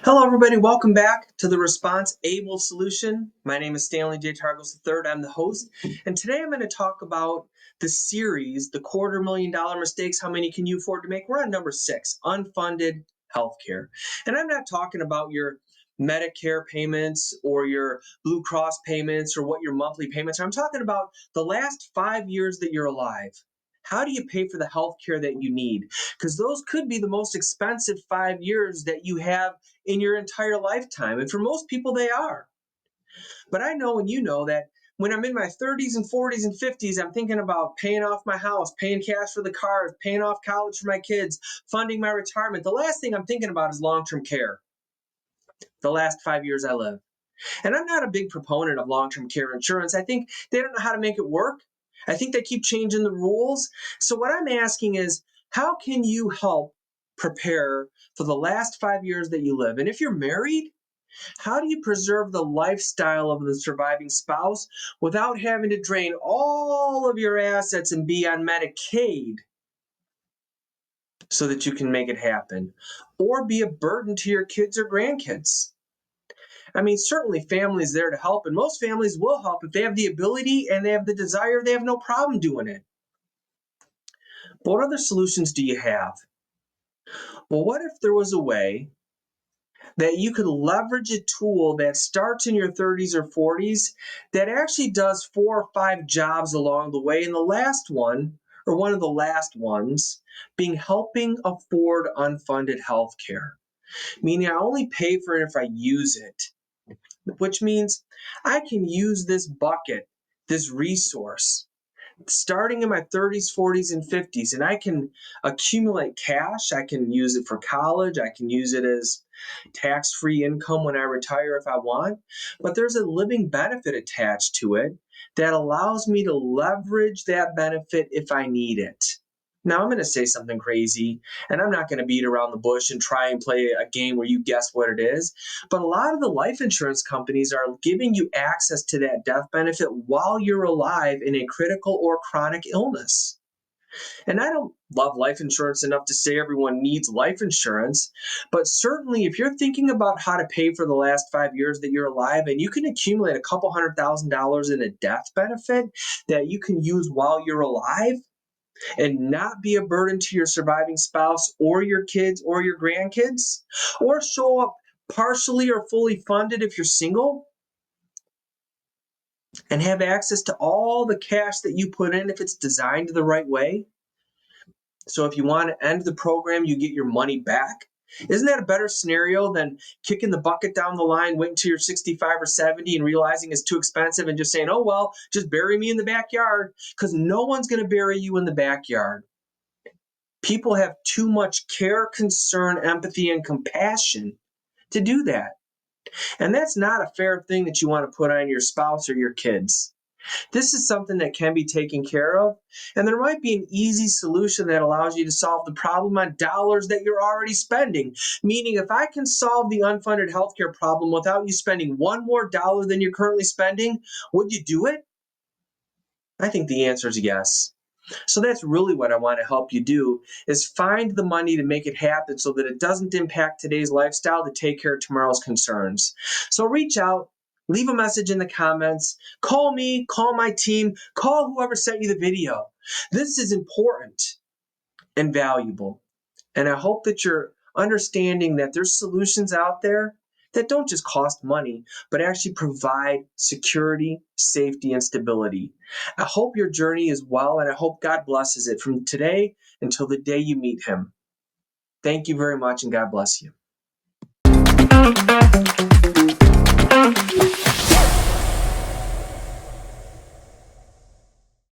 Hello, everybody. Welcome back to the Response Able Solution. My name is Stanley J. Targos III. I'm the host. And today I'm going to talk about the series, the $250,000 mistakes. How many can you afford to make? We're on number 6, unfunded healthcare. And I'm not talking about your Medicare payments or your Blue Cross payments or what your monthly payments are. I'm talking about the last 5 years that you're alive. How do you pay for the health care that you need? Because those could be the most expensive 5 years that you have in your entire lifetime. And for most people, they are. But I know and you know that when I'm in my 30s and 40s and 50s, I'm thinking about paying off my house, paying cash for the cars, paying off college for my kids, funding my retirement. The last thing I'm thinking about is long-term care. The last 5 years I live. And I'm not a big proponent of long-term care insurance. I think they don't know how to make it work. I think they keep changing the rules. So what I'm asking is, how can you help prepare for the last 5 years that you live? And if you're married, how do you preserve the lifestyle of the surviving spouse without having to drain all of your assets and be on Medicaid so that you can make it happen? Or be a burden to your kids or grandkids? I mean, certainly family is there to help, and most families will help if they have the ability and they have the desire, they have no problem doing it. But what other solutions do you have? Well, what if there was a way that you could leverage a tool that starts in your 30s or 40s that actually does 4 or 5 jobs along the way, and the last one, or one of the last ones, being helping afford unfunded health care? Meaning I only pay for it if I use it, which means I can use this bucket, this resource, starting in my 30s, 40s, and 50s, and I can accumulate cash. I can use it for college. I can use it as tax-free income when I retire if I want. But there's a living benefit attached to it that allows me to leverage that benefit if I need it. Now, I'm going to say something crazy, and I'm not going to beat around the bush and try and play a game where you guess what it is. But a lot of the life insurance companies are giving you access to that death benefit while you're alive in a critical or chronic illness. And I don't love life insurance enough to say everyone needs life insurance, but certainly if you're thinking about how to pay for the last 5 years that you're alive and you can accumulate a couple $100,000 in a death benefit that you can use while you're alive, and not be a burden to your surviving spouse or your kids or your grandkids, or show up partially or fully funded if you're single, and have access to all the cash that you put in if it's designed the right way. So if you want to end the program, you get your money back. Isn't that a better scenario than kicking the bucket down the line, waiting till you're 65 or 70 and realizing it's too expensive and just saying, oh, well, just bury me in the backyard? Because no one's going to bury you in the backyard. People have too much care, concern, empathy, and compassion to do that. And that's not a fair thing that you want to put on your spouse or your kids. This is something that can be taken care of, and there might be an easy solution that allows you to solve the problem on dollars that you're already spending. Meaning, if I can solve the unfunded healthcare problem without you spending one more dollar than you're currently spending, would you do it? I think the answer is yes. So that's really what I want to help you do, is find the money to make it happen so that it doesn't impact today's lifestyle to take care of tomorrow's concerns. So reach out, leave a message in the comments, call me, call my team, call whoever sent you the video. This is important and valuable. And I hope that you're understanding that there's solutions out there that don't just cost money, but actually provide security, safety, and stability. I hope your journey is well, and I hope God blesses it from today until the day you meet Him. Thank you very much, and God bless you.